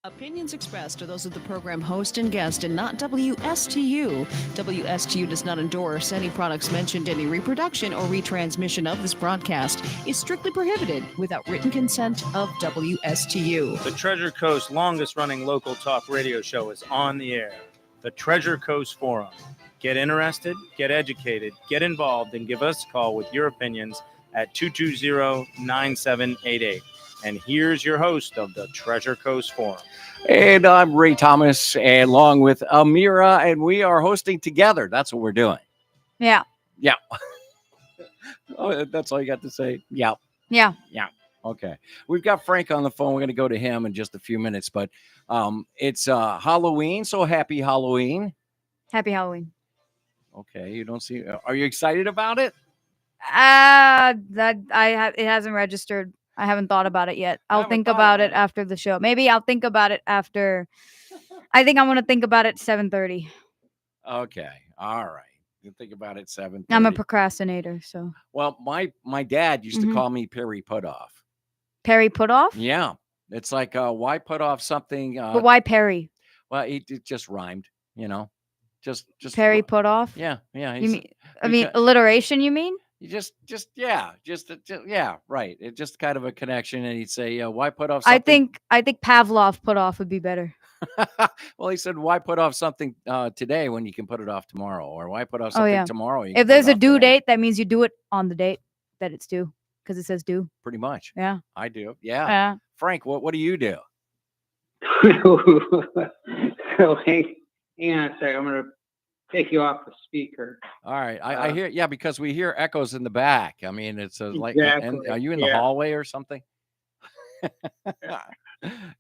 Opinions expressed are those of the program host and guest and not WSTU. WSTU does not endorse any products mentioned. Any reproduction or retransmission of this broadcast is strictly prohibited without written consent of WSTU. The Treasure Coast longest running local talk radio show is on the air. The Treasure Coast Forum. Get interested, get educated, get involved, and give us a call with your opinions at 220-9788. And here's your host of the Treasure Coast Forum. And I'm Ray Thomas, and along with Amira, and we are hosting together. That's what we're doing. Yeah. Yeah. Oh, that's all you got to say? Yeah. Yeah. Yeah. Okay. We've got Frank on the phone. We're going to go to him in just a few minutes, but it's Halloween, so happy Halloween. Happy Halloween. Okay. You don't see, are you excited about it? It hasn't registered. I haven't thought about it yet. I'll think about it after the show. Maybe I'll think about it after. I think I'm going to think about it 7:30. Okay. All right. You think about it 7:30. I'm a procrastinator, so. Well, my dad used to call me Perry Putoff. Perry Putoff? Yeah. It's like, why put off something? But why Perry? Well, it just rhymed, you know. Just Perry Putoff? Yeah. Yeah. You mean, alliteration, you mean? You just yeah, right. It's just kind of a connection, and he'd say, "Why put off something?" I think Pavlov put off would be better. Well, he said, "Why put off something today when you can put it off tomorrow?" Or "Why put off something tomorrow?" If there's a due date, that means you do it on the date that it's due, because it says due. Pretty much. Yeah, I do. Yeah. Frank, what do you do? So hang on a second. I'm gonna take you off the speaker. All right. I hear, because we hear echoes in the back. I mean, it's like, exactly. and are you in the hallway or something?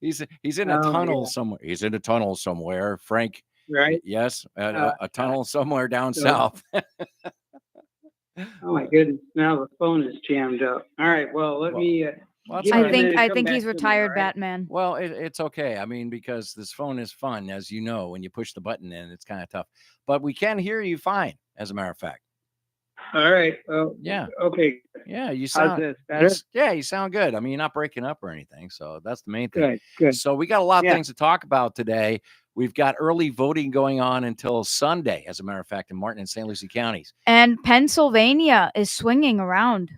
He's in a tunnel somewhere. He's in a tunnel somewhere. Frank. Right. Yes. A tunnel somewhere down south. Oh my goodness. Now the phone is jammed up. All right. Well, let me. I think he's retired Batman. Well, it's okay. I mean, because this phone is fun, as you know, when you push the button in, it's kind of tough. But we can hear you fine, as a matter of fact. All right. Yeah. Okay. Yeah, you sound. How's this better? Yeah, you sound good. I mean, you're not breaking up or anything, so that's the main thing. Good. So we got a lot of things to talk about today. We've got early voting going on until Sunday, as a matter of fact, in Martin and St. Lucie counties. And Pennsylvania is swinging around.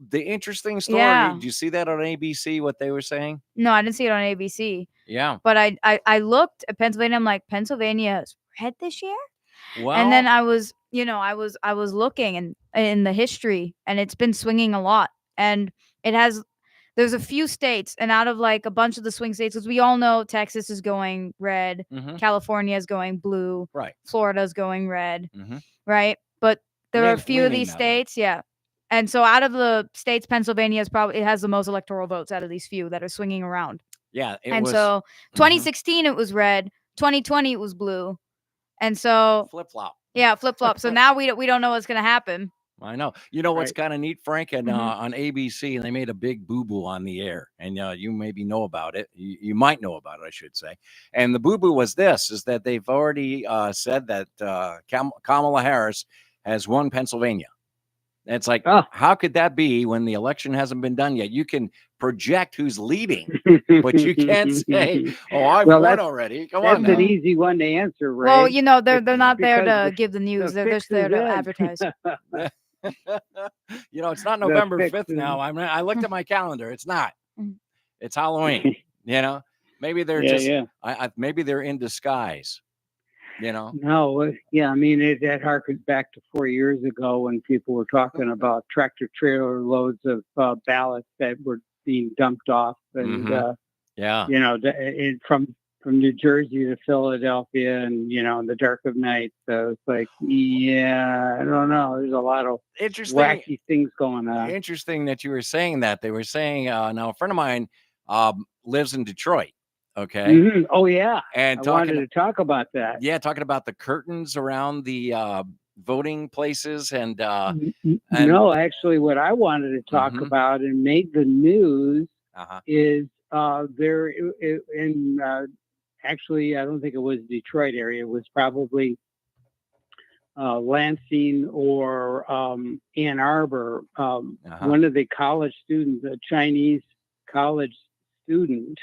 The interesting story, did you see that on ABC, what they were saying? No, I didn't see it on ABC. Yeah. But I looked at Pennsylvania. I'm like, Pennsylvania is red this year? Well, and then I was looking in the history, and it's been swinging a lot. And there's a few states, and out of like a bunch of the swing states, because we all know Texas is going red, California is going blue, right? Florida is going red, right? But there are a few of these states, And so out of the states, Pennsylvania it has the most electoral votes out of these few that are swinging around. Yeah. So 2016, it was red. 2020, it was blue. And so flip-flop. Yeah, flip-flop. So now we don't know what's going to happen. I know. You know what's kind of neat, Frank? And on ABC, and they made a big boo-boo on the air. And you maybe know about it. You might know about it, I should say. And the boo-boo was is that they've already said that Kamala Harris has won Pennsylvania. And it's like, how could that be when the election hasn't been done yet? You can project who's leading, but you can't say, I've won already. Come on. That's an easy one to answer, Ray. Well, they're not there to give the news. They're just there to advertise. It's not November 5th now. I looked at my calendar. It's not. It's Halloween. Maybe they're maybe they're in disguise. No, I mean, that harkens back to 4 years ago when people were talking about tractor trailer loads of ballots that were being dumped off, and from New Jersey to Philadelphia, and in the dark of night. So it's like, I don't know. There's a lot of wacky things going on. Interesting that you were saying that. They were saying now a friend of mine lives in Detroit. Okay. Oh yeah. And I wanted to talk about that. Yeah, talking about the curtains around the voting places and no, actually, what I wanted to talk about and made the news is there in actually, I don't think it was Detroit area. It was probably Lansing or Ann Arbor. One of the college students, a Chinese college student.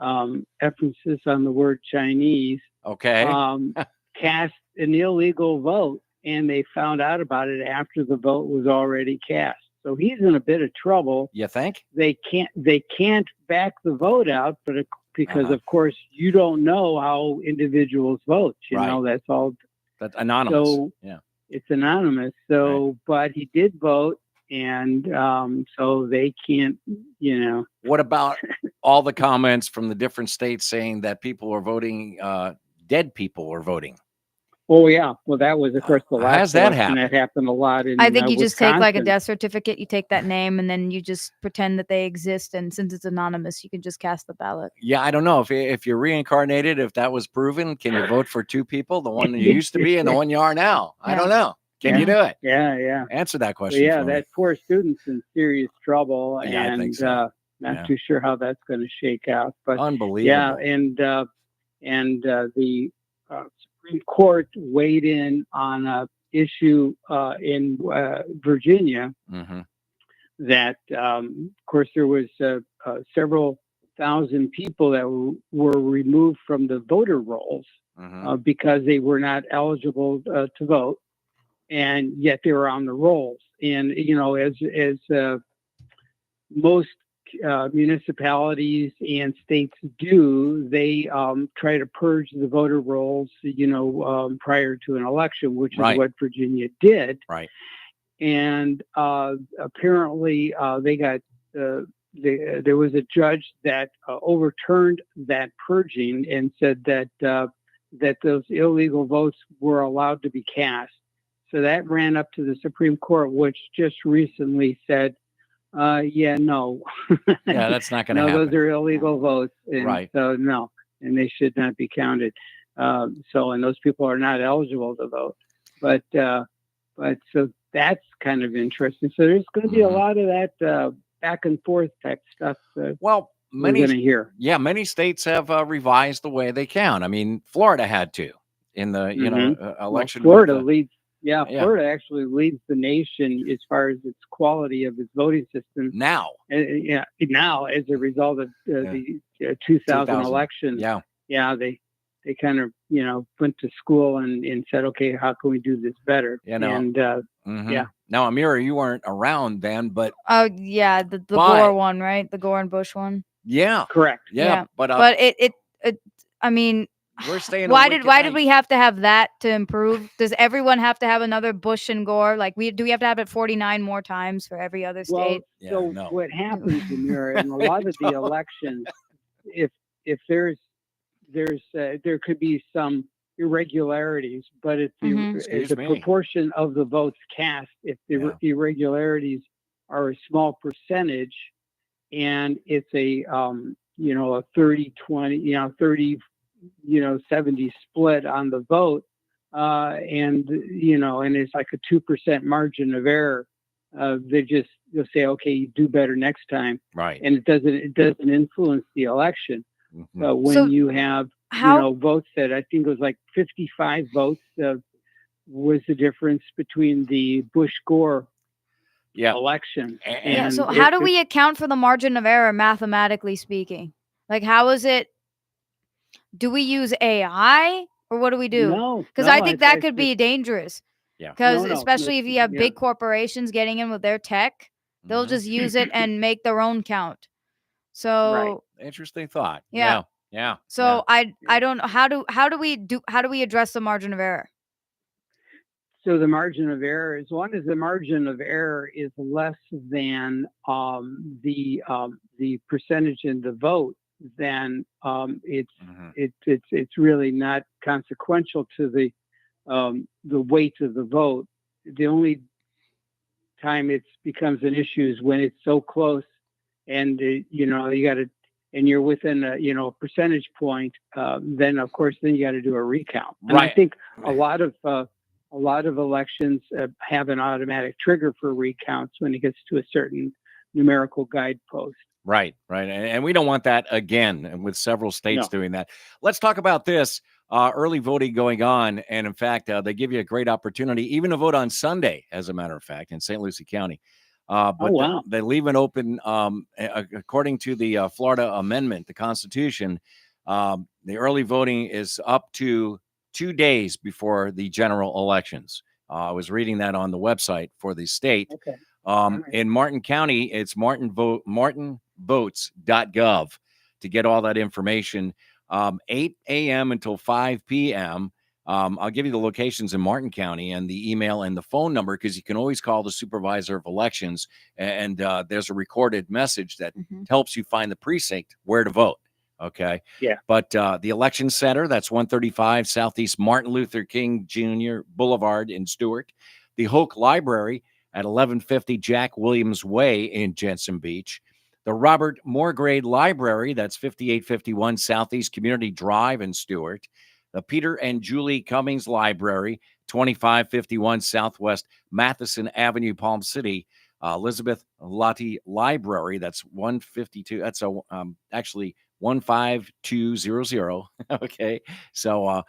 emphasis on the word Chinese, Okay. cast an illegal vote, and they found out about it after the vote was already cast. So he's in a bit of trouble. You think? They can't back the vote out, but because of course you don't know how individuals vote. You know, that's all. That's anonymous. So it's anonymous. So, but he did vote, and so they can't. You know. What about all the comments from the different states saying that people are voting? Dead people are voting. Oh yeah, well that was of course the last. How's that election. happen? That happened a lot in. I think you just take like a Wisconsin. death certificate, you take that name, and then you just pretend that they exist. And since it's anonymous, you can just cast the ballot. Yeah, I don't know if you're reincarnated, if that was proven, can you vote for two people, the one you used to be and the one you are now? I don't know. Can you do it? Yeah. Answer that So, question. yeah, for me. that poor student's in serious trouble, Yeah, I and think so. not too sure how that's going to shake out. But Unbelievable. yeah, and the Supreme Court weighed in on a issue in Virginia that, of course, there was several thousand people that were removed from the voter rolls because they were not eligible to vote, and yet they were on the rolls. And you know, as most municipalities and states do, they try to purge the voter rolls, you know, prior to an election, which is what Virginia did. Right. And apparently they got there was a judge that overturned that purging and said that that those illegal votes were allowed to be cast. So that ran up to the Supreme Court, which just recently said, no. Yeah, that's not going to happen. Those are illegal votes. And so no, and they should not be counted. And those people are not eligible to vote. But so that's kind of interesting. So there's going to be a lot of that back and forth type stuff. Well, many we're going to hear. Yeah, many states have revised the way they count. I mean, Florida had to in the election. Well, Florida leads. Yeah, Florida actually leads the nation as far as its quality of its voting system now. Now as a result of the 2000 election. They kind of went to school and said, okay, how can we do this better? And Now, Amira, you weren't around then, but the Gore one, right? The Gore and Bush one. Yeah, correct. Yeah, but it I mean. We're staying. Why did we have to have that to improve? Does everyone have to have another Bush and Gore? Like do we have to have it 49 more times for every other state? Well, what happens, Amira, in a lot of the elections, if there could be some irregularities, but if the proportion of the votes cast, if the irregularities are a small percentage, and it's a 30-20, 30. 70 split on the vote, and it's like a 2% margin of error. They'll say, okay, you do better next time, right? And it doesn't influence the election. When you have votes that I think it was like 55 votes was the difference between the Bush-Gore election. So how do we account for the margin of error mathematically speaking? Like, how is it? Do we use AI or what do we do? No, because I think that could be dangerous. Yeah. Because especially if you have big corporations getting in with their tech, they'll just use it and make their own count. So interesting thought. Yeah. So I don't know how do we address the margin of error? So the margin of error, as long as the margin of error is less than the percentage in the vote, then it's really not consequential to the weight of the vote. The only time it becomes an issue is when it's so close, and you got to, and you're within a percentage point. Then of course, then you got to do a recount. And I think a lot of elections have an automatic trigger for recounts when it gets to a certain numerical guidepost. Right. And we don't want that again, and with several states doing that. Let's talk about this early voting going on. And in fact, they give you a great opportunity even to vote on Sunday, as a matter of fact, in St. Lucie County. But wow. they leave it open. According to the Florida Amendment, the Constitution, the early voting is up to 2 days before the general elections. I was reading that on the website for the state. Okay. In Martin County, it's martinvotes.gov to get all that information. 8 a.m. until 5 p.m. I'll give you the locations in Martin County and the email and the phone number, because you can always call the supervisor of elections, and there's a recorded message that helps you find the precinct where to vote. Okay. Yeah. But the election center, that's 135 Southeast Martin Luther King Jr. Boulevard in Stuart. The Hoke Library at 1150 Jack Williams Way in Jensen Beach. The Robert Morgrade Library, that's 5851 Southeast Community Drive in Stuart. The Peter and Julie Cummings Library, 2551 Southwest Matheson Avenue, Palm City. Elizabeth Lottie Library, that's 152. That's actually 15200. Okay. So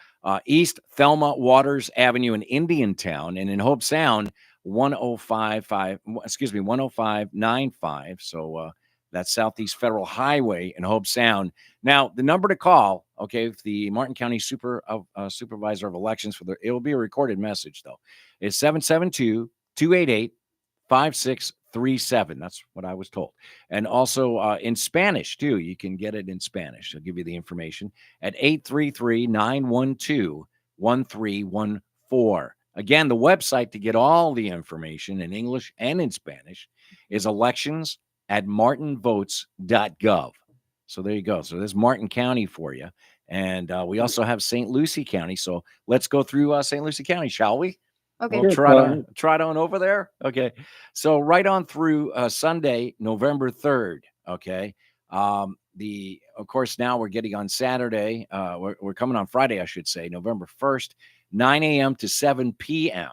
East Thelma Waters Avenue in Indiantown, and in Hope Sound, 10595. So that's Southeast Federal Highway in Hope Sound. Now, the number to call, okay, if the Martin County Supervisor of Elections, it will be a recorded message, though, is 772-288-5637. That's what I was told. And also in Spanish, too. You can get it in Spanish. I'll give you the information at 833-912-1314. Again, the website to get all the information in English and in Spanish is elections@martinvotes.gov. So there you go. So there's Martin County for you. And we also have St. Lucie County. So let's go through St. Lucie County, shall we? Okay. We'll try on over there. Okay. So right on through Sunday, November 3rd. Okay. Of course, now we're getting on Saturday. We're coming on Friday, I should say, November 1st, 9 a.m. to 7 p.m.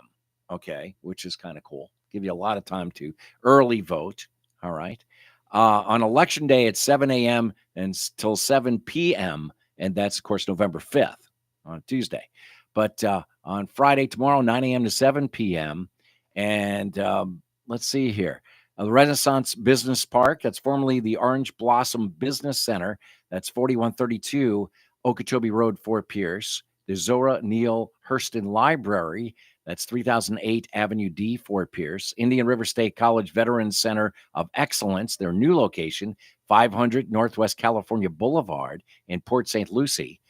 Okay. Which is kind of cool. Give you a lot of time to early vote. All right. On election day at 7 a.m. until 7 p.m. And that's, of course, November 5th on Tuesday. But on Friday, tomorrow, 9 a.m. to 7 p.m. And let's see here. The Renaissance Business Park, that's formerly the Orange Blossom Business Center. That's 4132 Okeechobee Road, Fort Pierce. The Zora Neale Hurston Library, that's 3008 Avenue D, Fort Pierce. Indian River State College Veterans Center of Excellence, their new location, 500 Northwest California Boulevard in Port St. Lucie.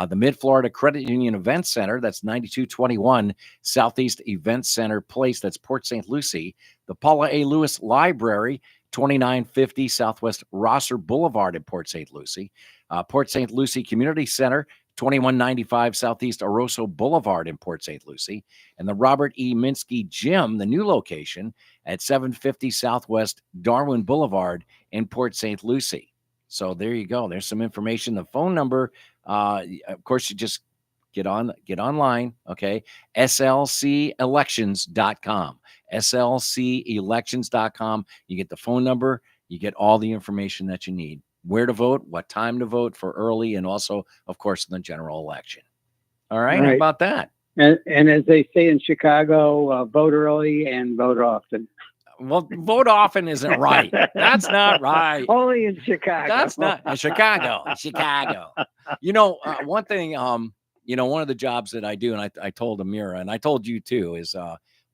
The Mid-Florida Credit Union Event Center, that's 9221 Southeast Event Center Place, that's Port St. Lucie. The Paula A. Lewis Library, 2950 Southwest Rosser Boulevard in Port St. Lucie. Port St. Lucie Community Center, 2195 Southeast Oroso Boulevard in Port St. Lucie. And the Robert E. Minsky Gym, the new location, at 750 Southwest Darwin Boulevard in Port St. Lucie. So there you go. There's some information. The phone number, of course, you just get online, okay? slcelections.com. slcelections.com. You get the phone number. You get all the information that you need. Where to vote, what time to vote for early, and also, of course, the general election. All right. How about that? And as they say in Chicago, vote early and vote often. Well, vote often isn't right. That's not right. Only in Chicago. That's not Chicago. One thing, one of the jobs that I do, and I told Amira, and I told you too, is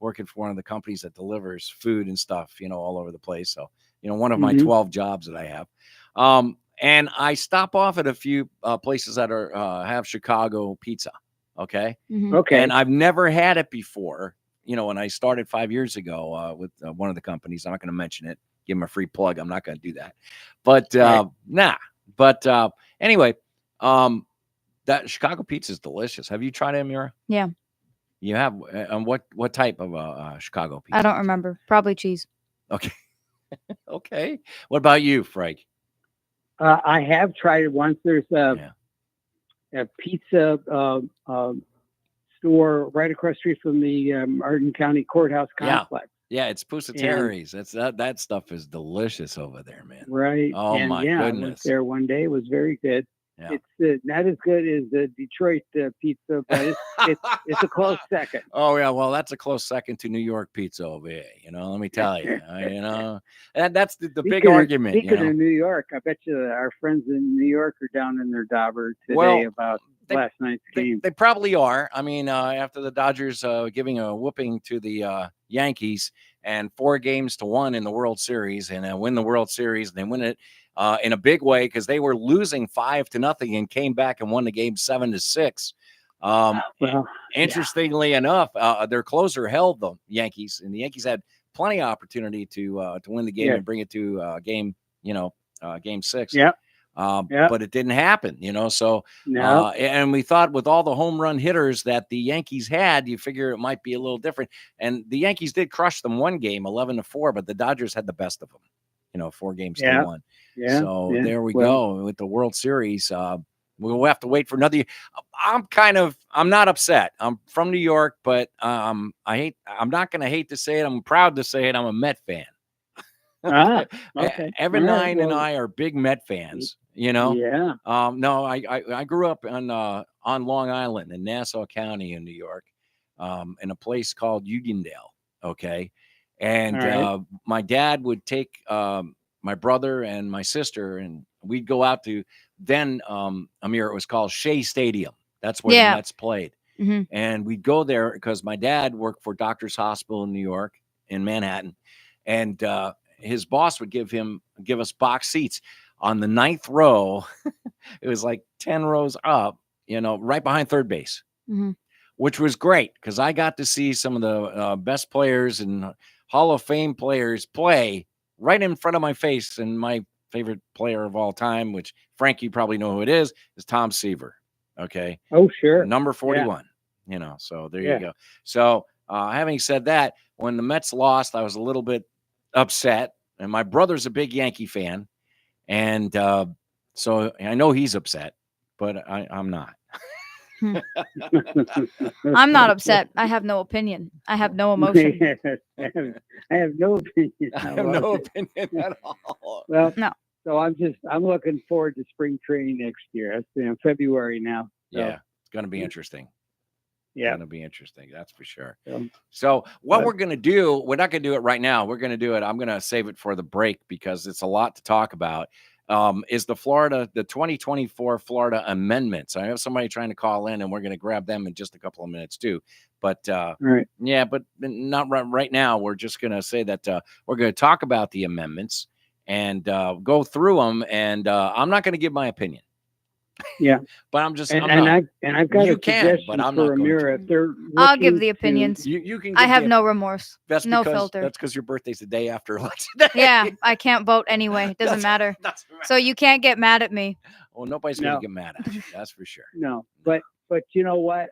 working for one of the companies that delivers food and stuff, all over the place. So, one of my 12 jobs that I have. And I stop off at a few places that have Chicago pizza. Okay. Okay. And I've never had it before. When I started 5 years ago with one of the companies, I'm not going to mention it, give them a free plug. I'm not going to do that. But anyway, that Chicago pizza is delicious. Have you tried it, Amira? Yeah. You have? And what type of Chicago pizza? I don't remember. Probably cheese. Okay. Okay. What about you, Frank? I have tried it once. There's a pizza store right across the street from the Martin County Courthouse complex. Yeah, it's Pusatari's. That stuff is delicious over there, man. Right. Oh, my goodness. I went there one day. It was very good. Yeah. It's not as good as the Detroit pizza, but it's a close second. Oh yeah, well that's a close second to New York pizza over here. Let me tell you, that's the big argument. Speaking of New York, I bet you our friends in New York are down in their dauber today about last night's game. They probably are. I mean, after the Dodgers giving a whooping to the Yankees and 4-1 in the World Series, and win the World Series, and they win it in a big way because they were losing 5-0 and came back and won the game 7-6. Interestingly enough, their closer held the Yankees, and the Yankees had plenty of opportunity to win the game and bring it to game 6. Yep. But it didn't happen, so and we thought with all the home run hitters that the Yankees had, you figure it might be a little different. And the Yankees did crush them one game 11-4, but the Dodgers had the best of them, 4-1. So there we go with the World Series. We'll have to wait for another year. I'm not upset. I'm from New York, but I'm not going to hate to say it. I'm proud to say it. I'm a Met fan. Okay. Evan Nine and I are big Met fans, Yeah. No, I grew up on Long Island in Nassau County in New York, in a place called Uniondale. Okay. And my dad would take my brother and my sister, and we'd go out to Amir, it was called Shea Stadium. That's where the Mets played. Mm-hmm. And we'd go there because my dad worked for Doctors Hospital in New York, in Manhattan. And his boss would give us box seats on the 9th row. It was like 10 rows up, right behind third base, which was great because I got to see some of the best players and Hall of Fame players play right in front of my face. And my favorite player of all time, which Frank, you probably know who it is Tom Seaver. Okay. Oh, sure. Number 41, so there you go. So having said that, when the Mets lost, I was a little bit upset, and my brother's a big Yankee fan, and so I know he's upset, but I'm not. I'm not upset. I have no opinion. I have no emotion. I have no opinion. I have no opinion at all. Well, no. So I'm looking forward to spring training next year. It's in February now. So. Yeah, it's going to be interesting. Yeah, going to be interesting. That's for sure. So what we're going to do, we're not going to do it right now. We're going to do it. I'm going to save it for the break because it's a lot to talk about. Is the 2024 Florida amendments. I have somebody trying to call in, and we're going to grab them in just a couple of minutes too. But yeah, but not right now. We're just going to say that we're going to talk about the amendments and go through them. And I'm not going to give my opinion. Yeah, but I'm just I've got a suggestion but I'm for not Amira. I'll give the opinions. You can. I have no remorse. That's no because, filter. That's because your birthday's the day after election day. Yeah, I can't vote anyway. It doesn't matter. So you can't get mad at me. Well, nobody's going to get mad at you. That's for sure. No, but you know what?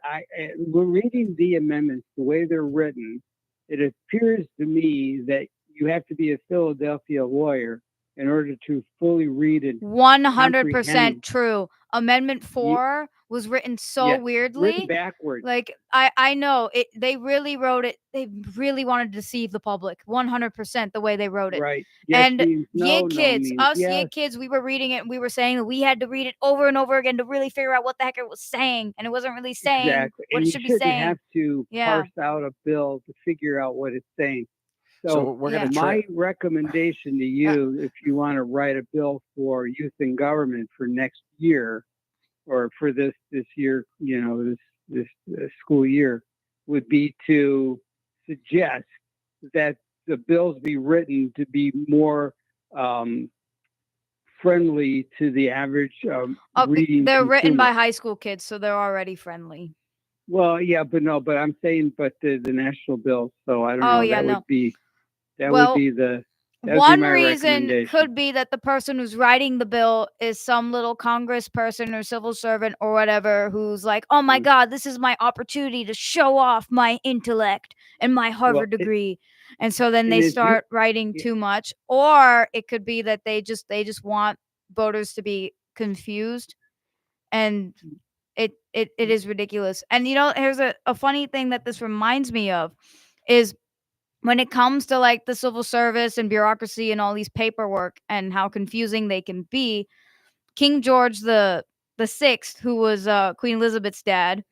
We're reading the amendments the way they're written. It appears to me that you have to be a Philadelphia lawyer in order to fully read it. 100% true. Amendment 4 was written so weirdly. Written backwards. Like, I know it. They really wrote it. They really wanted to deceive the public. 100% the way they wrote it. Right. Yes, and Yig kids, we were reading it and we were saying that we had to read it over and over again to really figure out what the heck it was saying. And it wasn't really saying what it should be saying. You have to parse out a bill to figure out what it's saying. So we're going to my recommendation to you, if you want to write a bill for youth in government for next year, or for this year, this school year, would be to suggest that the bills be written to be more friendly to the average reading. They're written by high school kids, so they're already friendly. Well, yeah, but I'm saying, the national bill. So I don't know. That would be the. One reason could be that the person who's writing the bill is some little congressperson or civil servant or whatever who's like, oh my God, this is my opportunity to show off my intellect and my Harvard degree. And so then they start writing too much. Or it could be that they just want voters to be confused. And it is ridiculous. And here's a funny thing that this reminds me of is when it comes to like the civil service and bureaucracy and all these paperwork and how confusing they can be, King George the VI, who was Queen Elizabeth's dad,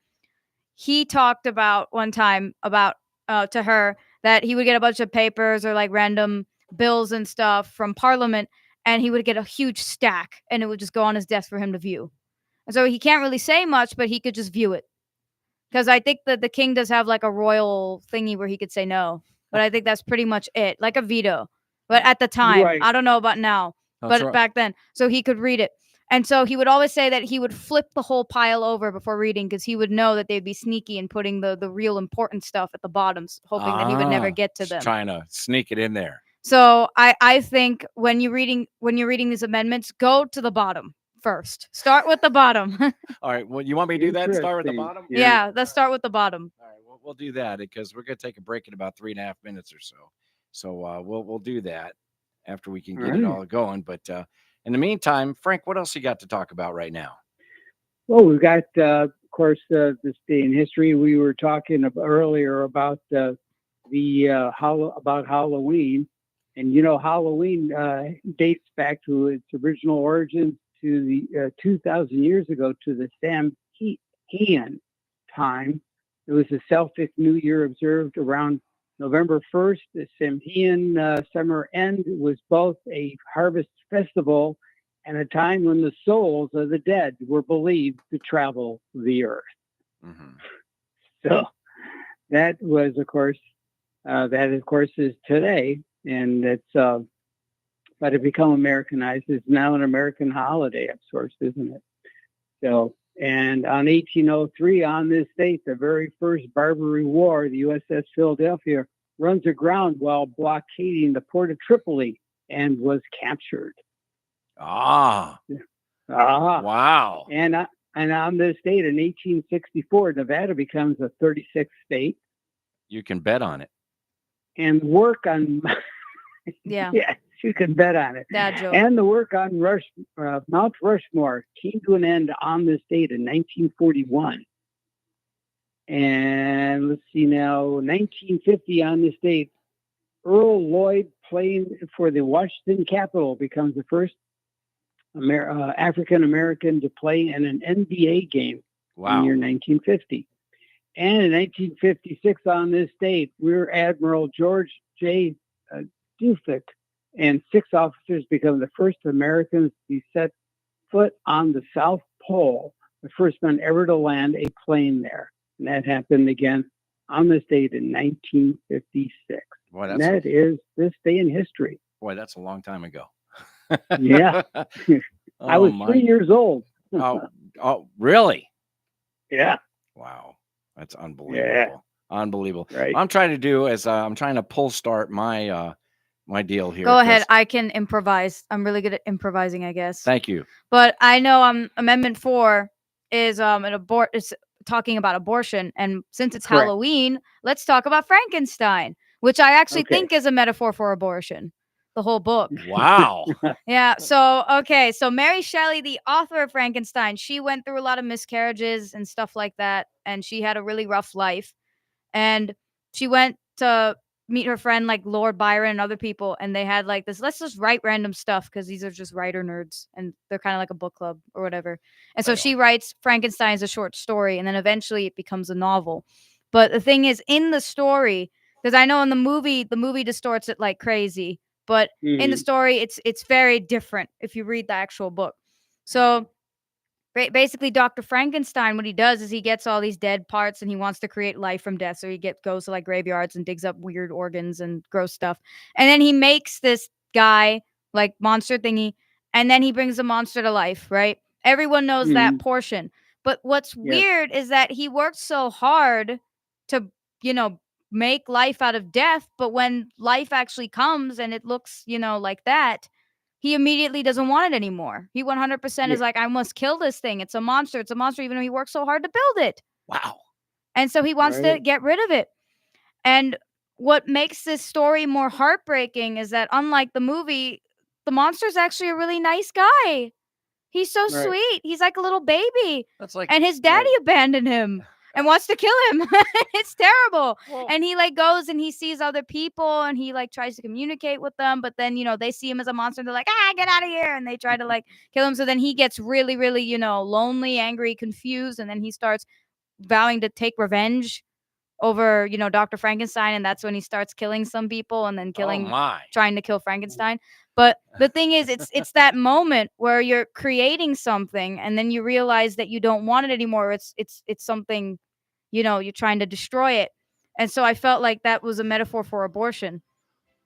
he talked about one time about to her that he would get a bunch of papers or like random bills and stuff from Parliament, and he would get a huge stack, and it would just go on his desk for him to view. And so he can't really say much, but he could just view it. Because I think that the king does have like a royal thingy where he could say no, but I think that's pretty much it, like a veto. But at the time, Right. I don't know about now, That's but right. back then, so he could read it. And so he would always say that he would flip the whole pile over before reading because he would know that they'd be sneaky and putting the real important stuff at the bottoms, hoping that he would never get to just them. trying to sneak it in there. So I think when you're reading these amendments, go to the bottom first. Start with the bottom. All right. Well, you want me to do that? Start with the Interesting. bottom? Yeah, let's start with the bottom. All right. We'll do that because we're going to take a break in about 3.5 minutes or so. So we'll do that after we can get it all going. But in the meantime, Frank, what else you got to talk about right now? Well, we've got, of course, this day in history. We were talking earlier about about Halloween, and Halloween dates back to its original origins to the 2,000 years ago to the Samhain time. It was a Celtic New Year observed around November 1st. The Samhain summer end was both a harvest festival and a time when the souls of the dead were believed to travel the earth. Mm-hmm. So that was, of course, is today, and it's but it become Americanized. It's now an American holiday, of course, isn't it? So, and on 1803, on this date, the very first Barbary War, the USS Philadelphia runs aground while blockading the port of Tripoli and was captured. Wow. And on this date, in 1864, Nevada becomes a 36th state. You can bet on it. And work on Yeah. Yes, you can bet on it. Dad joke. And the work on Mount Rushmore came to an end on this date in 1941. And let's see now, 1950 on this date, Earl Lloyd playing for the Washington Capitol becomes the first African American to play in an NBA game in the year 1950. And in 1956 on this date, Rear Admiral George J. Dufek and 6 officers become the first Americans to set foot on the South Pole, the first men ever to land a plane there. And that happened again on this date in 1956. Boy, and that is this day in history. Boy, that's a long time ago. Yeah. I was 3 years old. Oh, really? Yeah. Wow. That's unbelievable. Yeah. Unbelievable. Right. I'm trying to do is I'm trying to pull start my my deal here. Go ahead. I can improvise. I'm really good at improvising, I guess. Thank you. But I know Amendment 4 is it's talking about abortion, and since it's Correct. Halloween, let's talk about Frankenstein, which I actually think is a metaphor for abortion. The whole book. Wow. Yeah. So Mary Shelley, the author of Frankenstein, she went through a lot of miscarriages and stuff like that, and she had a really rough life. And she went to meet her friend like Lord Byron and other people, and they had like this, let's just write random stuff because these are just writer nerds and they're kind of like a book club or whatever. And so she writes Frankenstein as a short story, and then eventually it becomes a novel. But the thing is, in the story, because I know in the movie distorts it like crazy, but in the story it's very different if you read the actual book. So basically, Dr. Frankenstein, what he does is he gets all these dead parts and he wants to create life from death. So he goes to like graveyards and digs up weird organs and gross stuff. And then he makes this guy like monster thingy, and then he brings the monster to life, right? Everyone knows that portion. But what's weird is that he worked so hard to, make life out of death. But when life actually comes and it looks, like that, he immediately doesn't want it anymore. He 100% is like, I must kill this thing. It's a monster. It's a monster, even though he worked so hard to build it. Wow. And so he wants to get rid of it. And what makes this story more heartbreaking is that unlike the movie, the monster's actually a really nice guy. He's so sweet. He's like a little baby. That's like, and his daddy abandoned him. and wants to kill him. It's terrible. Well, And he like goes and he sees other people and he like tries to communicate with them, but then they see him as a monster and they're like, get out of here, and they try to like kill him. So then he gets really, really lonely, angry, confused, and then he starts vowing to take revenge over Dr. Frankenstein, and that's when he starts killing some people and then trying to kill Frankenstein. But the thing is, it's that moment where you're creating something and then you realize that you don't want it anymore. It's something, you're trying to destroy it. And so I felt like that was a metaphor for abortion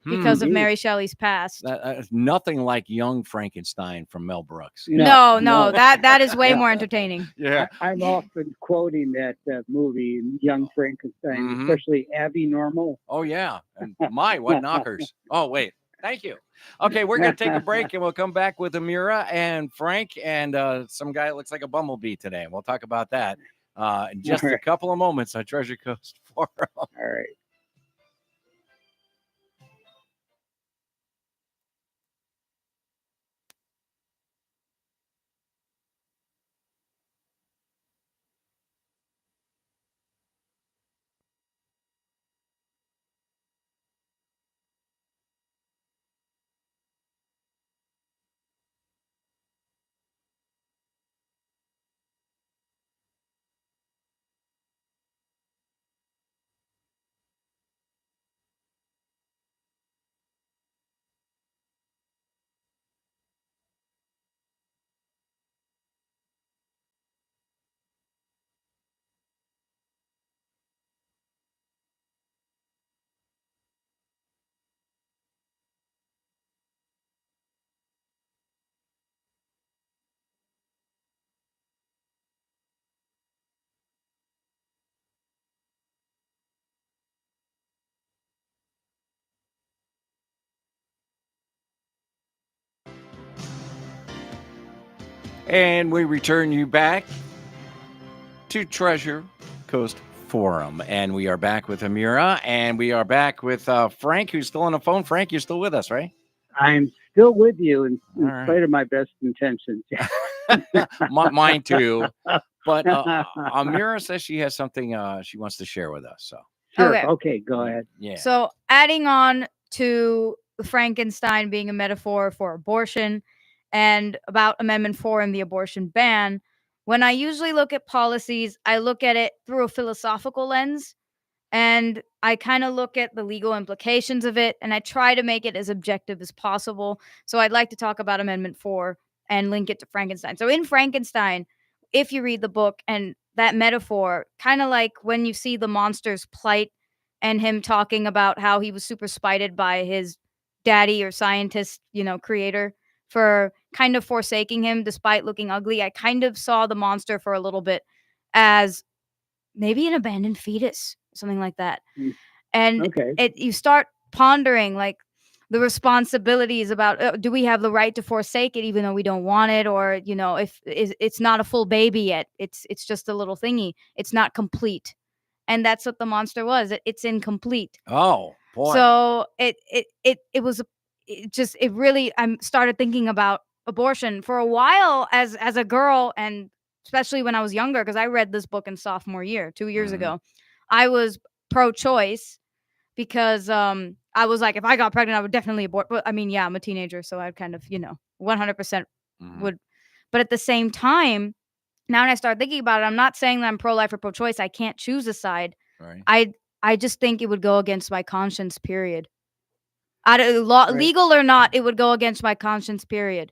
because of Mary Shelley's past. Nothing like Young Frankenstein from Mel Brooks. No, that is way more entertaining. Yeah, I'm often quoting that movie, Young Frankenstein, especially Abby Normal. Oh yeah, and what knockers! Oh wait, thank you. Okay, we're gonna take a break and we'll come back with Amira and Frank and some guy that looks like a bumblebee today. We'll talk about that in just a couple of moments on Treasure Coast Forum. All right. And we return you back to Treasure Coast Forum. And we are back with Amira, and we are back with Frank, who's still on the phone. Frank, you're still with us, right? I'm still with you in spite of my best intentions. Mine too. But Amira says she has something she wants to share with us. So sure. Okay, go ahead. Yeah. So adding on to Frankenstein being a metaphor for abortion and about Amendment 4 and the abortion ban, when I usually look at policies, I look at it through a philosophical lens, and I kind of look at the legal implications of it, and I try to make it as objective as possible. So I'd like to talk about Amendment 4 and link it to Frankenstein. So in Frankenstein, if you read the book and that metaphor, kind of like when you see the monster's plight and him talking about how he was super spited by his daddy or scientist, creator, for kind of forsaking him despite looking ugly. I kind of saw the monster for a little bit as maybe an abandoned fetus, something like that. And you start pondering like the responsibilities about do we have the right to forsake it even though we don't want it, or if it's not a full baby yet, it's just a little thingy, it's not complete. And that's what the monster was. It's incomplete. Oh boy. So it really, I started thinking about abortion for a while as a girl, and especially when I was younger, because I read this book in sophomore year 2 years ago. I was pro-choice because I was like, if I got pregnant, I would definitely abort. But I mean, yeah, I'm a teenager, so I kind of 100% would. But at the same time, now when I start thinking about it, I'm not saying that I'm pro-life or pro-choice. I can't choose a side. Right. I just think it would go against my conscience, period. Legal or not, it would go against my conscience, period.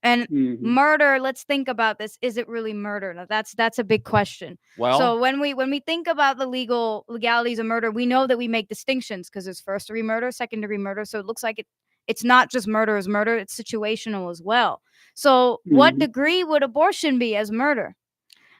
And murder, let's think about this. Is it really murder? Now, that's a big question. Well, so when we think about the legalities of murder, we know that we make distinctions because there's first-degree murder, second-degree murder. So it looks like it's not just murder as murder, it's situational as well. So what degree would abortion be as murder?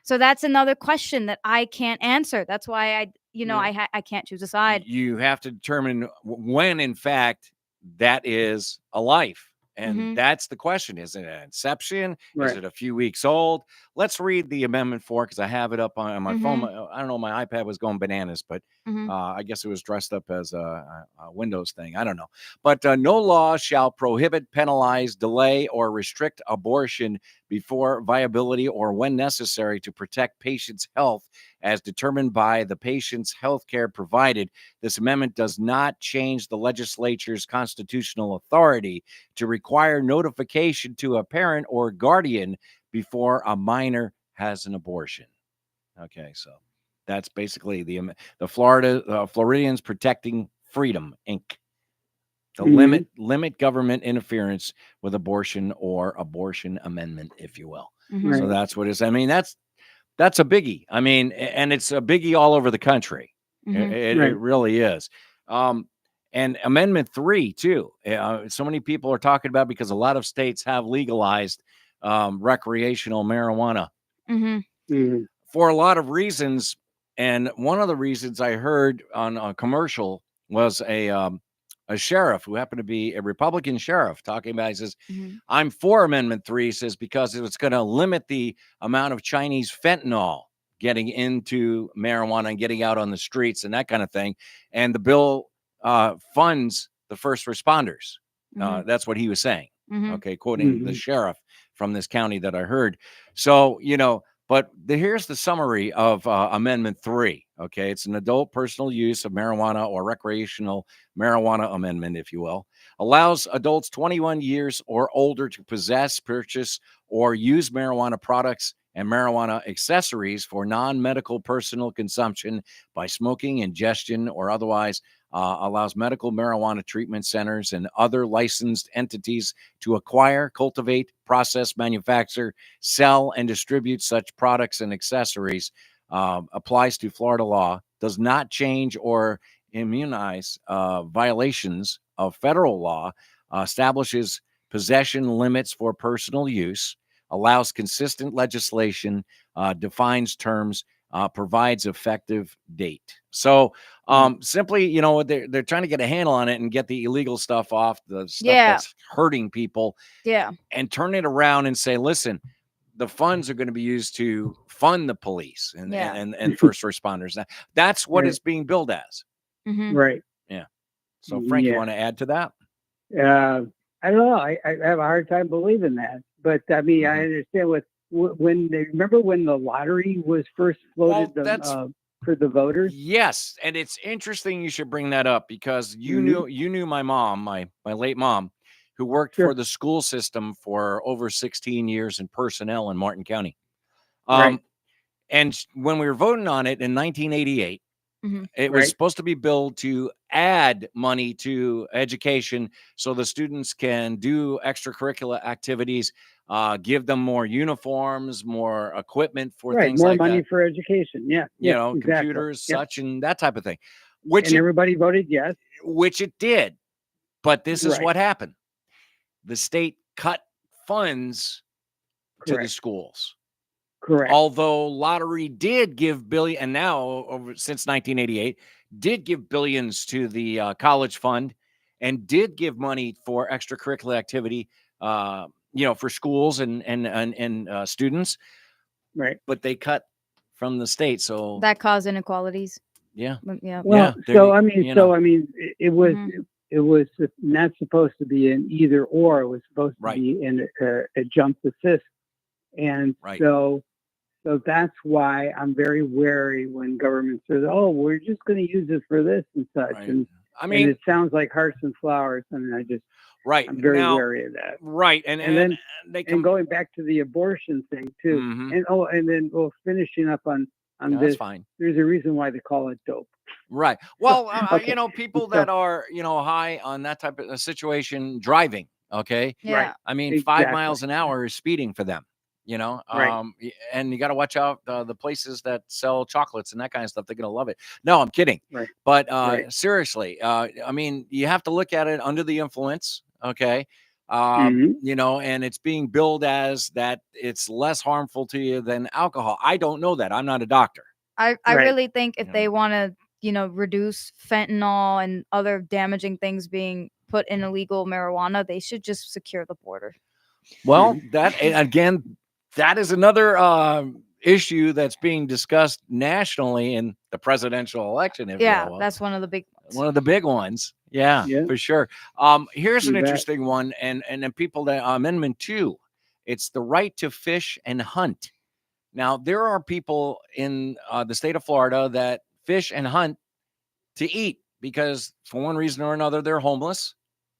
So that's another question that I can't answer. That's why I can't choose a side. You have to determine when, in fact, that is a life. And that's the question. Is it an inception? Right. Is it a few weeks old? Let's read the Amendment 4 because I have it up on my phone. I don't know. My iPad was going bananas, but I guess it was dressed up as a Windows thing. I don't know. But no law shall prohibit, penalize, delay, or restrict abortion before viability or when necessary to protect patients' health as determined by the patient's health care provided. This amendment does not change the legislature's constitutional authority to require notification to a parent or guardian before a minor has an abortion. Okay, so that's basically the Floridians Protecting Freedom, Inc. To limit government interference with abortion or abortion amendment, if you will. Mhm. So that's what it is. I mean, that's a biggie. I mean, and it's a biggie all over the country. Mhm. It really is. And Amendment 3 too. So many people are talking about because a lot of states have legalized recreational marijuana Mhm. for a lot of reasons. And one of the reasons I heard on a commercial was a sheriff who happened to be a Republican sheriff talking about, he says, Mhm. I'm for Amendment 3, says, because it's going to limit the amount of Chinese fentanyl getting into marijuana and getting out on the streets and that kind of thing. And the bill funds the first responders. That's what he was saying. Mhm. Okay, quoting the sheriff from this county that I heard. So, but here's the summary of Amendment 3. Okay, it's an adult personal use of marijuana or recreational marijuana amendment, if you will. Allows adults 21 years or older to possess, purchase, or use marijuana products and marijuana accessories for non-medical personal consumption by smoking, ingestion, or otherwise. Allows medical marijuana treatment centers and other licensed entities to acquire, cultivate, process, manufacture, sell, and distribute such products and accessories. Applies to Florida law, does not change or immunize violations of federal law, establishes possession limits for personal use, allows consistent legislation, defines terms, provides effective date. So simply, they're trying to get a handle on it and get the illegal stuff off, the stuff that's hurting people, and turn it around and say, listen, the funds are going to be used to fund the police and first responders. That's what it's being billed as. Right. Yeah. So Frank, you want to add to that? I don't know. I have a hard time believing that, but I mean, I understand remember when the lottery was first floated for the voters? Yes. And it's interesting you should bring that up because you knew my mom, my late mom, who worked for the school system for over 16 years in personnel in Martin County. And when we were voting on it in 1988, it was supposed to be billed to add money to education so the students can do extracurricular activities, give them more uniforms, more equipment for things more like money that. for education. Yeah. Exactly. Computers, such, and that type of thing. And everybody voted yes. Which it did. But this is what happened. The state cut funds to the schools. Correct. Although lottery did give billion, and now since 1988, did give billions to the college fund, and did give money for extracurricular activity, for schools and students. Right. But they cut from the state, so that caused inequalities. Yeah. Yeah. Well, it was. It was not supposed to be an either or. It was supposed to be a jump assist. And so that's why I'm very wary when government says, "Oh, we're just going to use it for this and such." And I mean, it sounds like hearts and flowers, and I'm very wary of that. Right, and then going back to the abortion thing too, and then finishing up on this. That's fine. There's a reason why they call it dope. Right. Well, people that are high on that type of situation driving. Okay. Yeah. Right. I mean, 5 miles an hour is speeding for them. And you got to watch out the places that sell chocolates and that kind of stuff. They're going to love it. No, I'm kidding. Right. But seriously, I mean, you have to look at it under the influence. Okay. And it's being billed as that it's less harmful to you than alcohol. I don't know that. I'm not a doctor. I really think if they want to, reduce fentanyl and other damaging things being put in illegal marijuana, they should just secure the border. Well, that is another issue that's being discussed nationally in the presidential election. That's one of the big ones. One of the big ones. Yeah, for sure. Here's an interesting one, and then people that Amendment 2 It's the right to fish and hunt. Now, there are people in the state of Florida that fish and hunt to eat because for one reason or another, they're homeless.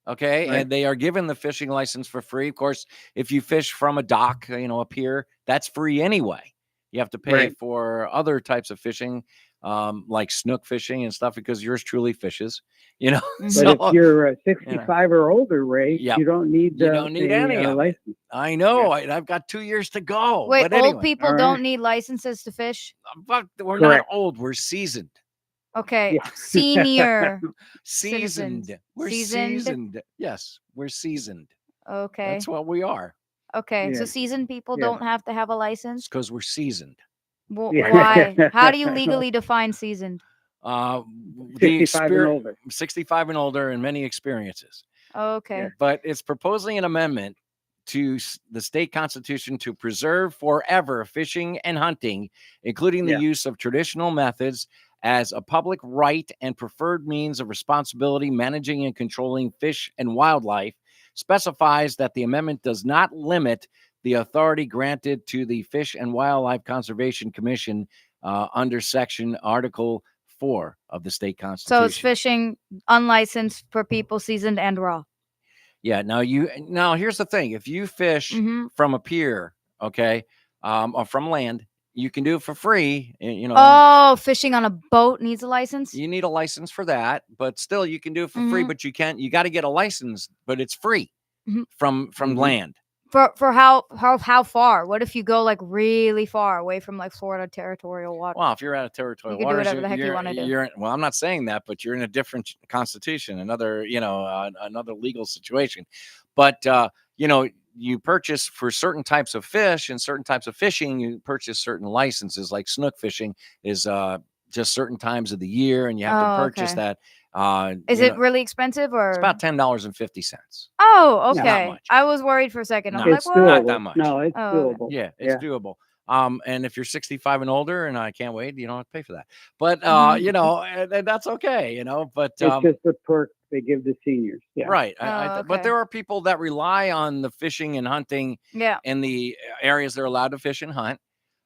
Okay. Right. And they are given the fishing license for free. Of course, if you fish from a dock, a pier, that's free anyway. You have to pay Right. for other types of fishing, like snook fishing and stuff, because yours truly fishes, But So, if you're 65 or older, Ray, Yep. you don't need You don't need any of it. license. I know. I've got 2 years to go. Wait, but old anyway, people all don't right. need licenses to fish? but we're Correct. not old. We're seasoned. Okay, Yeah. senior. Seasoned. Citizens. We're Seasoned? seasoned. Yes, we're seasoned. Okay. That's what we are. Okay. So Yeah. seasoned people Yeah. don't have to have a It's license? because we're seasoned. Yeah. Why? How do you legally define seasoned? The 65 and older. 65 and older, and many experiences. Okay. Yeah. But it's proposing an amendment to the state constitution to preserve forever fishing and hunting, including the Yeah. use of traditional methods, as a public right and preferred means of responsibility managing and controlling fish and wildlife. Specifies that the amendment does not limit the authority granted to the Fish and Wildlife Conservation Commission under section Article 4 of the state constitution. So it's fishing unlicensed for people seasoned and raw. Yeah. Now here's the thing: if you fish Mhm. from a pier, okay, or from land, you can do it for free. Oh, fishing on a boat needs a license? You need a license for that, but still you can do it for free. Mhm. But you got to get a license, but it's free Mhm. from Mhm. land. For how far? What if you go like really far away from like Florida territorial water? Well, if you're out of territorial You can do waters, whatever the heck you wanna do. Well, I'm not saying that, but you're in a different constitution, another legal situation. But you purchase for certain types of fish and certain types of fishing. You purchase certain licenses, like snook fishing is just certain times of the year, and you have to purchase okay. that. Is it really expensive or? It's about $10.50. Oh, Not okay. much. I was worried for a second. No. I'm like, It's what? Not doable. that much. No, it's Oh, okay. doable. Yeah, it's Yeah. doable. And if you're 65 and older, and I can't wait, you don't have to pay for that. But Mhm. and that's okay, But It's just a perk they give the seniors. Yeah. right, Oh, but okay. there are people that rely on the fishing and hunting Yeah. in the areas they're allowed to fish and hunt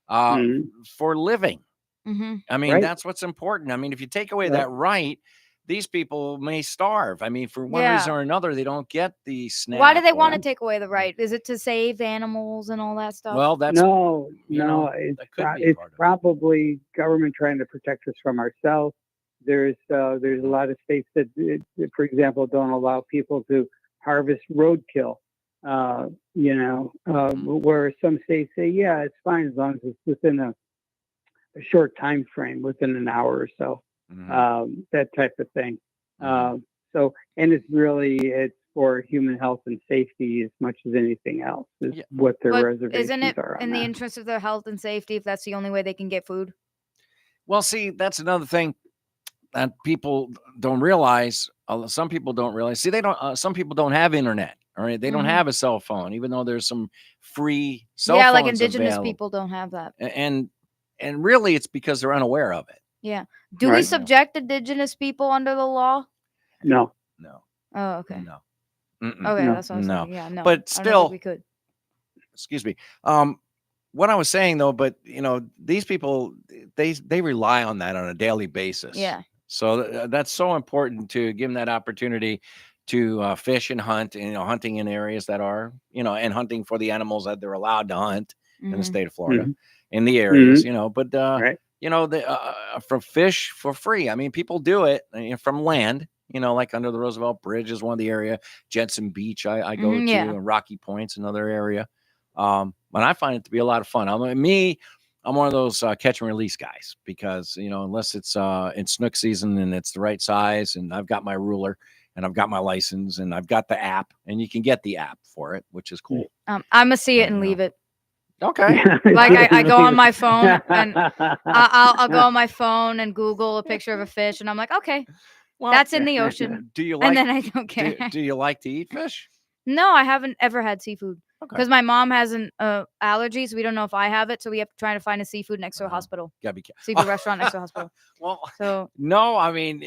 uh, Mhm. for living. Mm-hmm. I mean, Right. that's what's important. I mean, if you take away Right. that right, these people may starve. I mean, for one Yeah. reason or another, they don't get the snap. Why do they want or- to take away the right? Is it to save animals and all that stuff? Well, that's No, you know, it's that could be it's part of it. probably government trying to protect us from ourselves. There's a lot of states that, for example, don't allow people to harvest roadkill. Where some states say, yeah, it's fine as long as it's within a short time frame, within an hour or so. Mhm. That type of thing. Mhm. And it's for human health and safety as much as anything else is Yeah. what their But reservations isn't it are on in the that. interest of their health and safety if that's the only way they can get food? Well, see, that's another thing that people don't realize. Some people don't realize. See, they don't. Some people don't have internet. All right, they don't Mhm. have a cell phone, even though there's some free cell Yeah, phones like indigenous available. people don't have that. And really, it's because they're unaware of it. Yeah. Do we Right. subject indigenous people under the law? No. No, Oh, okay. no. Mm-mm. Okay, No. that's what I was No. saying. Yeah, no. But I don't still- think we could. Excuse me. What I was saying though, but these people, they rely on that on a daily basis. Yeah. So that's so important to give them that opportunity to fish and hunt, hunting in areas that are, and hunting for the animals that they're allowed to hunt in the Mhm. state of Florida, Mhm. in the areas, Mhm. but, Right. for fish for free. I mean, people do it from land, like under the Roosevelt Bridge is one of the area, Jensen Beach I go Mhm, to, yeah. and Rocky Point's another area. And I find it to be a lot of fun. I'm one of those catch and release guys because, unless it's in snook season and it's the right size and I've got my ruler and I've got my license and I've got the app and you can get the app for it, which is cool. I'm gonna see it I and know. leave it. Okay. Like I go on my phone and I'll go on my phone and Google a picture of a fish and I'm like, okay, Well, that's in the ocean. do you And like, then I don't care. do you like to eat fish? No, I haven't ever had seafood Okay. because my mom has an allergy, so we don't know if I have it. So we have to try to find a seafood next to a Uh-huh. hospital, Gotta be careful. seafood restaurant next to a hospital. Well, So no, I mean,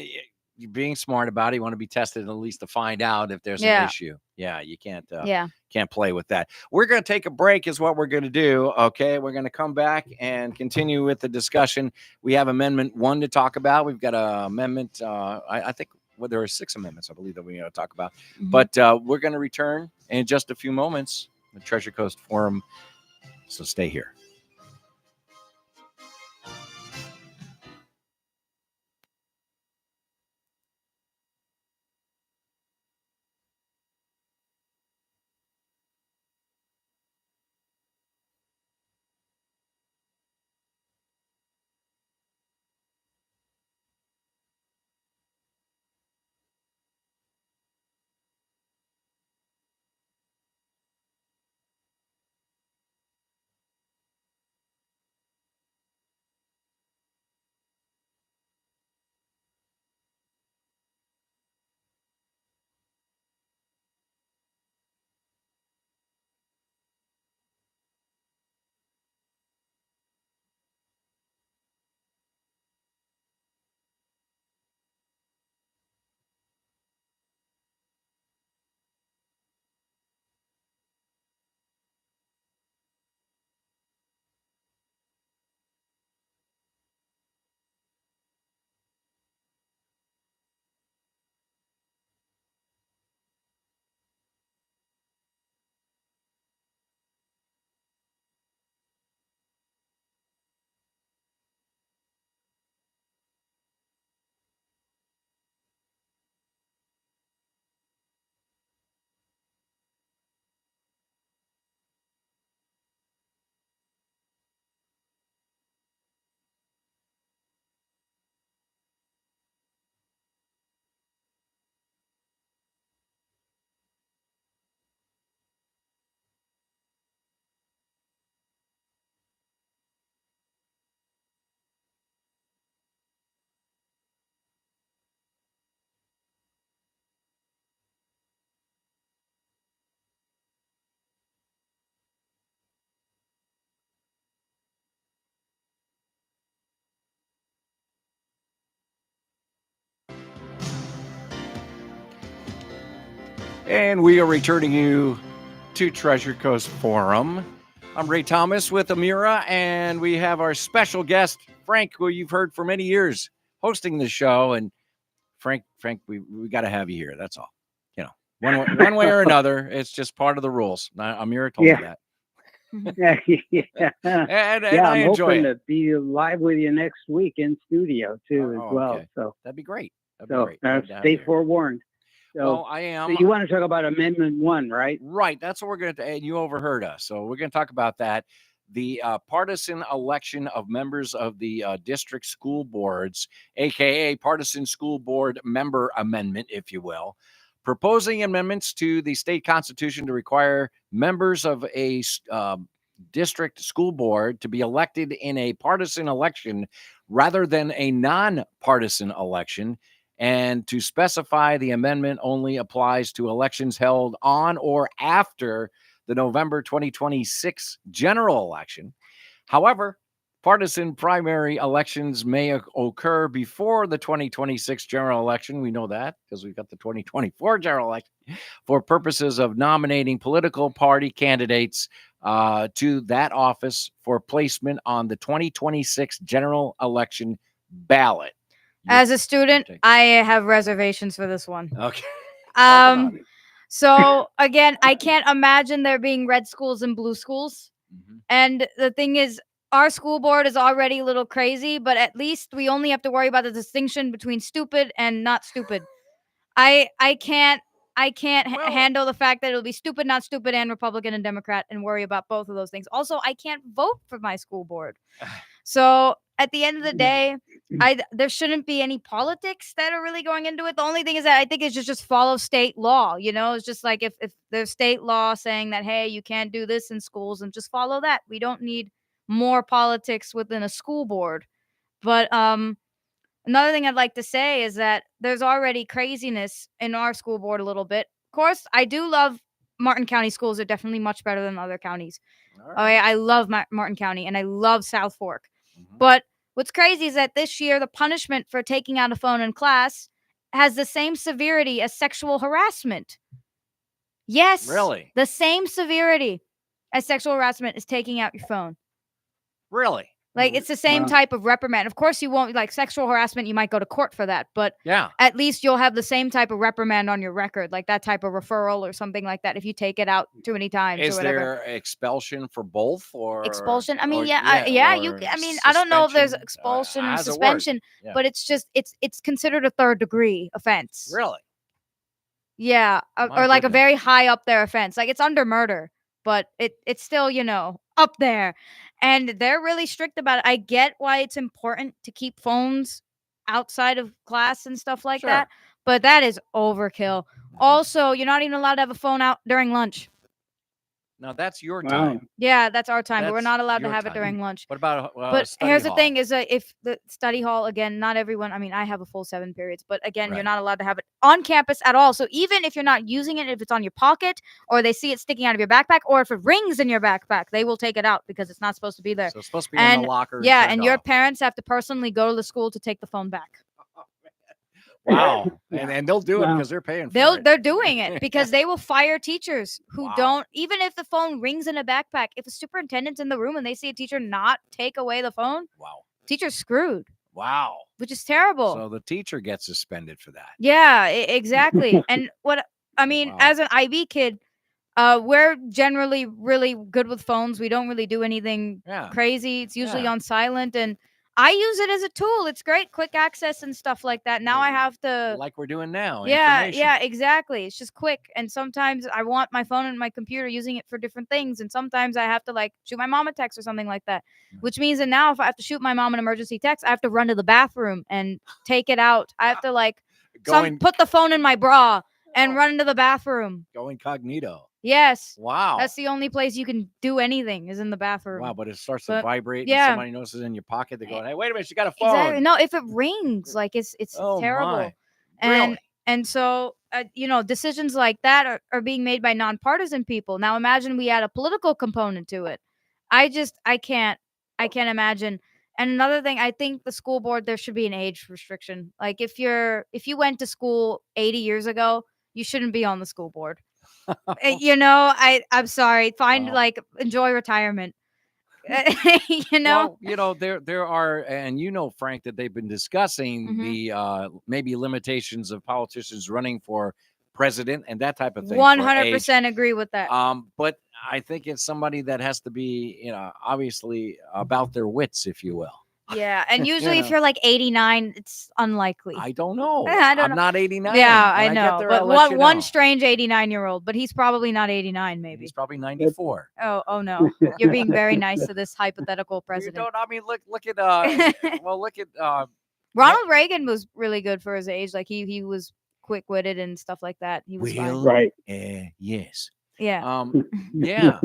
you're being smart about it. You want to be tested at least to find out if there's an issue. Yeah, you can't play with that. We're going to take a break is what we're going to do. Okay, we're going to come back and continue with the discussion. We have Amendment 1 to talk about. We've got an amendment, I think there are 6 amendments, I believe, that we need to talk about. Mm-hmm. But we're going to return in just a few moments, the Treasure Coast Forum. So stay here. And we are returning you to Treasure Coast Forum. I'm Ray Thomas with Amira, and we have our special guest, Frank, who you've heard for many years hosting the show. And Frank, we got to have you here. That's all. You know, one way or another, it's just part of the rules. Amira told me that. and I I'm enjoy hoping it. to be live with you next week in studio too, as well. Okay. So that'd be great. Stay forewarned. So, well, I am. So you want to talk about Amendment 1, right? Right. That's what we're going to. And you overheard us, so we're going to talk about that. The partisan election of members of the district school boards, aka partisan school board member amendment, if you will, proposing amendments to the state constitution to require members of a district school board to be elected in a partisan election rather than a non-partisan election, and to specify the amendment only applies to elections held on or after the November 2026 general election. However, partisan primary elections may occur before the 2026 general election. We know that because we've got the 2024 general election for purposes of nominating political party candidates to that office for placement on the 2026 general election ballot. As a student, I have reservations for this one. Okay. So again, I can't imagine there being red schools and blue schools. Mm-hmm. And the thing is, our school board is already a little crazy, but at least we only have to worry about the distinction between stupid and not stupid. I can't handle the fact that it'll be stupid, not stupid, and Republican and Democrat, and worry about both of those things. Also, I can't vote for my school board. So at the end of the day, there shouldn't be any politics that are really going into it. The only thing is that I think it's just follow state law. You know, it's just like if there's state law saying that, hey, you can't do this in schools, and just follow that. We don't need more politics within a school board. But another thing I'd like to say is that there's already craziness in our school board a little bit. Of course, I do love Martin County schools. Are definitely much better than other counties. Right. I love Martin County, and I love South Fork. Mm-hmm. But what's crazy is that this year, the punishment for taking out a phone in class has the same severity as sexual harassment. Yes. Really? The same severity as sexual harassment is taking out your phone. Really? Like, it's the same type of reprimand. Of course, you won't, like, sexual harassment, you might go to court for that, but Yeah. at least you'll have the same type of reprimand on your record, like that type of referral or something like that if you take it out too many times Is or whatever. there expulsion for both or Expulsion? I mean, or- you or I mean, I don't know if there's suspension? expulsion and How's it work? suspension, Yeah. but it's just it's considered a third degree offense. Really? Yeah, My or like a goodness. very high up there offense. Like, it's under murder, but it's still, up there. And they're really strict about it. I get why it's important to keep phones outside of class and stuff like Sure. that, but that is overkill. Also, you're not even allowed to have a phone out during lunch. Now that's your Wow. time. Yeah, that's our time, but we're That's not allowed to your have it time. during lunch. What about But study here's the hall? thing: is that if the study hall, again, not everyone. I mean, I have a full 7 periods, but again, Right. you're not allowed to have it on campus at all. So even if you're not using it, if it's on your pocket, or they see it sticking out of your backpack, or if it rings in your backpack, they will take it out because it's not supposed to be there. So it's supposed to be in And the locker. yeah, turned and your off. parents have to personally go to the school to take the phone back. Wow. And they'll do it Wow. because they're paying for it. They're doing it because they will fire teachers who Wow. don't, even if the phone rings in a backpack. If a superintendent's in the room and they see a teacher not take away the phone, Wow. teacher's screwed, Wow. which is terrible. So the teacher gets suspended for that. Yeah, exactly. And what I mean, Wow. as an IB kid, we're generally really good with phones. We don't really do anything Yeah. crazy. It's usually Yeah. on silent, and I use it as a tool. It's great, quick access and stuff like that. Now I have to. Like we're doing now. Yeah, information. yeah, exactly. It's just quick, and sometimes I want my phone and my computer using it for different things, and sometimes I have to like shoot my mom a text or something like that. Which means that now if I have to shoot my mom an emergency text, I have to run to the bathroom and take it out. I have to like put the phone in my bra and run into the bathroom. Go incognito. Yes. Wow. That's the only place you can do anything is in the bathroom. Wow, but it starts to But, vibrate. yeah. And somebody notices in your pocket. They're going, "Hey, wait a minute, you got a phone." Exactly. No, if it rings, like it's Oh, terrible. my. And Really? and so decisions like that are being made by nonpartisan people. Now imagine we add a political component to it. I can't imagine. And another thing, I think the school board, there should be an age restriction. Like if you went to school 80 years ago, you shouldn't be on the school board. I'm sorry. Enjoy retirement. Well, there are, and Frank, that they've been discussing Mhm. the maybe limitations of politicians running for president and that type of thing. 100% agree with that. But I think it's somebody that has to be, obviously about their wits, if you will. Yeah, and usually if you're like 89, it's unlikely. I don't know. I don't I'm know. not 89. Yeah, When I get know. there, But I'll let you one know. strange 89-year-old, but he's probably not 89, maybe. He's probably 94. Oh no. You're being very nice to this hypothetical You president. don't. I mean, look at Ronald Reagan was really good for his age. Like he was quick-witted and stuff like that. He was fine. Right. Yes. Yeah. Yeah.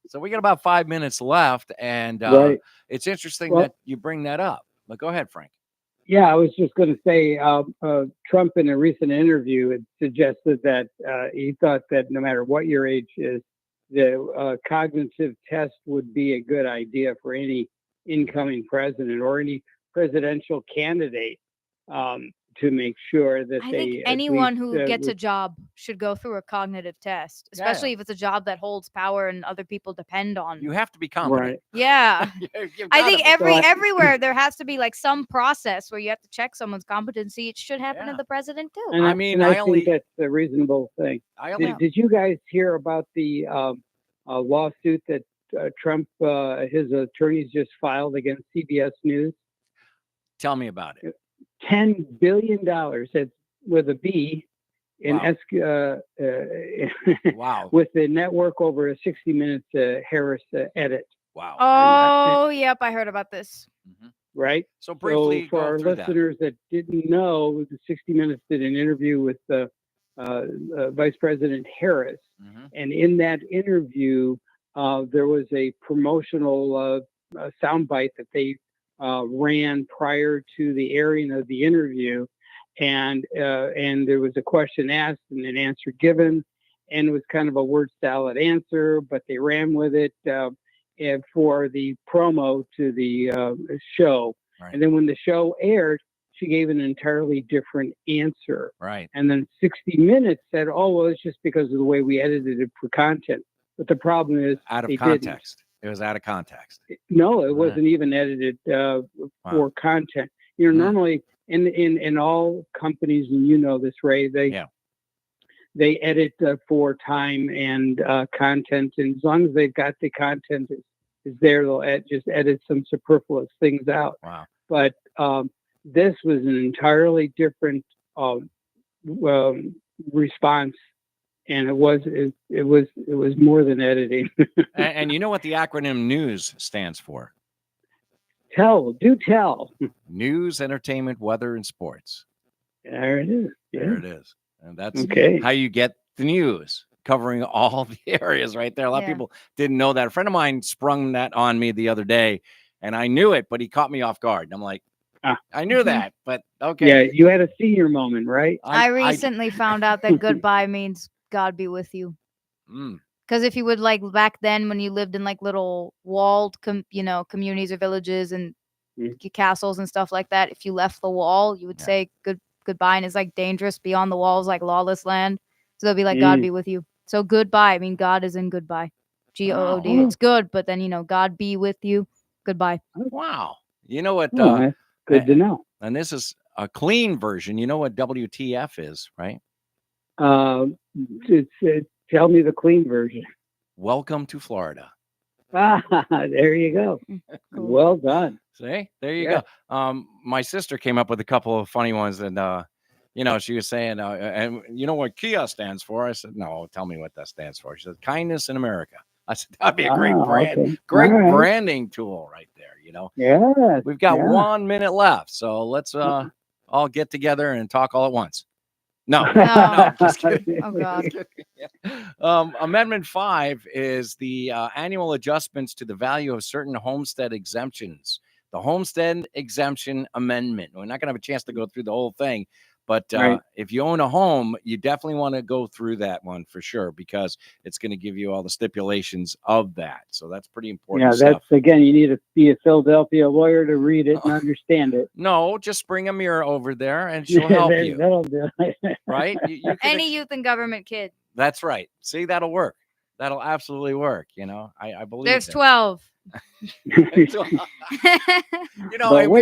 So we got about 5 minutes left, and Right. it's interesting Well- that you bring that up. But go ahead, Frank. Yeah, I was just going to say, Trump in a recent interview had suggested that he thought that no matter what your age is, the cognitive test would be a good idea for any incoming president or any presidential candidate, to make sure that I they think at anyone least, who gets a would- job should go through a cognitive test, Yeah. especially if it's a job that holds power and other people depend on. You have to be competent. right. Yeah. You've I gotta think be. everywhere there has to be like some process where you have to check someone's competency. It should happen Yeah. to the president too. And I I mean, and I only- think that's a reasonable thing. I only Did you guys hear about the lawsuit that Trump, his attorneys just filed against CBS News? tell me about it. $10 billion, that's with a B, in Wow. Wow. with the network over a 60 minutes Harris edit, Wow. Oh, yep, I heard about this. Mhm. right? So briefly, So for go our through that. listeners that didn't know, the 60 Minutes did an interview with Vice President Harris. Mhm. And in that interview, there was a promotional soundbite that they ran prior to the airing of the interview, and there was a question asked and an answer given, and it was kind of a word salad answer, but they ran with it for the promo to the show. Right. And then when the show aired, she gave an entirely different answer. Right. And then 60 Minutes said, "Oh, well, it's just because of the way we edited it for content." But the problem is Out of they context. It was out of context. no, it wasn't even edited for content. You know, normally in all companies, and you know this, Ray, they edit for time and content, and as long as they've got the content is there, they'll just edit some superfluous things out. Wow. But this was an entirely different response, and it was more than editing. And you know what the acronym NEWS stands for? Do tell. News, entertainment, weather, and sports. There it is. Yeah. There it is. And that's how you get the news, covering all the areas right there. A lot of people didn't know that. A friend of mine sprung that on me the other day, and I knew it, but he caught me off guard. And I'm like, I knew that, but okay. Yeah, you had a senior moment, right? I recently found out that goodbye means God be with you. Because if you would, like, back then when you lived in like little walled communities or villages and castles and stuff like that, if you left the wall, you would say goodbye, and it's like dangerous beyond the walls, like lawless land. So they'll be like, God be with you. So goodbye, I mean, God is in goodbye. GOOD. It's good, but then, God be with you. Goodbye. Wow. You know what? Good to know. And this is a clean version. You know what WTF is, right? Tell me the clean version. Welcome to Florida. There you go. Cool. Well done. See, there you go. My sister came up with a couple of funny ones, and she was saying, and you know what Kia stands for? I said, no, tell me what that stands for. She said, kindness in America. I said, that'd be a great branding tool right there. Yeah. We've got 1 minute left, so let's all get together and talk all at once. No, just kidding. Oh God. Amendment 5 is the annual adjustments to the value of certain homestead exemptions. The Homestead Exemption Amendment. We're not going to have a chance to go through the whole thing, but if you own a home, you definitely want to go through that one for sure, because it's going to give you all the stipulations of that. So that's pretty important. Yeah, that's again, you need to be a Philadelphia lawyer to read it and understand it. No, just bring Amira over there and she'll help you. That'll do it. Right? Any youth and government kid. That's right. See, that'll work. That'll absolutely work. I believe there's 12. We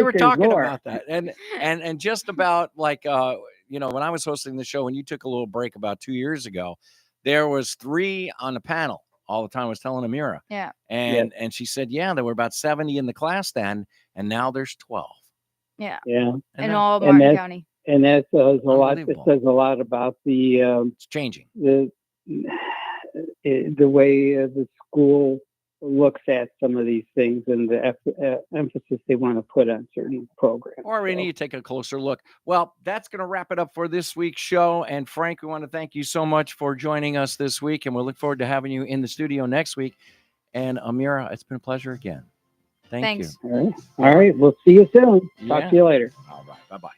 were talking about that, and just about like when I was hosting the show, when you took a little break about 2 years ago, there was 3 on the panel all the time. I was telling Amira, and she said, there were about 70 in the class then, and now there's 12. Yeah, in all Martin County, and that says a lot. It says a lot about the it's changing the way the school looks at some of these things and the emphasis they want to put on certain programs. Or we need to take a closer look. Well, that's going to wrap it up for this week's show. And Frank, we want to thank you so much for joining us this week. And we'll look forward to having you in the studio next week. And Amira, it's been a pleasure again. Thanks you. All right. We'll see you soon. Talk to you later. All right. Bye-bye.